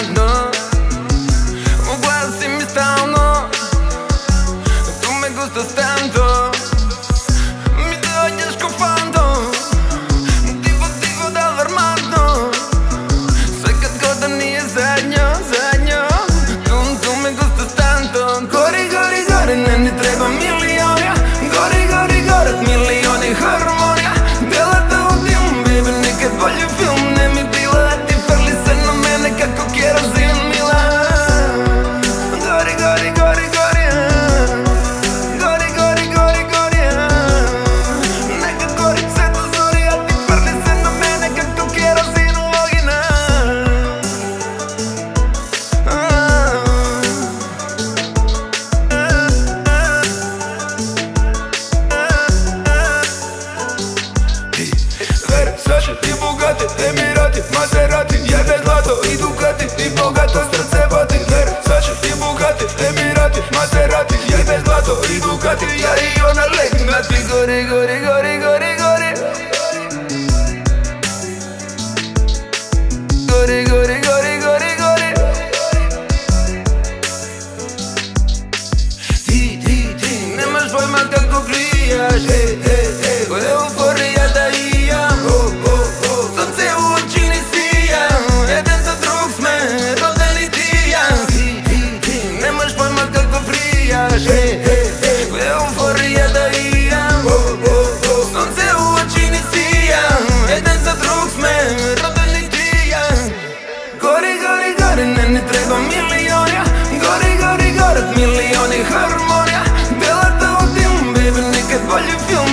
konstantno, u glavu si mi stalno, tu me gustaš tanto, mi dođeš ko fantom, tiho da alarmantno, sve kad god da nije zadnjo, tu me gustaš tanto. Gori, ne mi treba miliona, gori, milioni harmonija, delata u dim, baby, nikad bolji film ne mi bila, a ti frli se na mene kako kerozin mila. Gori, nekad gori sve do zori, a ti frli se na mene kako kerozin vogina. Versace i Bugatti, Emirati, Maserati, jebe zlato i Ducati, i bogato srce bati. Versace i Bugatti, Emirati, Maserati, jebe zlato i Ducati, ja i ona legnati. Gori, ti nemaš pojma kako grijaš, koja euforija da imam, sunce u oči ne sijam, jedan za drug sme rodeni tijam. Ti nemaš pojma kako prijaš, koja euforija da imam, sunce u oči ne sijam, jedan za drug sme rodeni tijam. Gori, ne mi treba miliona, gori, milioni harmonija, delata u dim, baby, nikad bolji film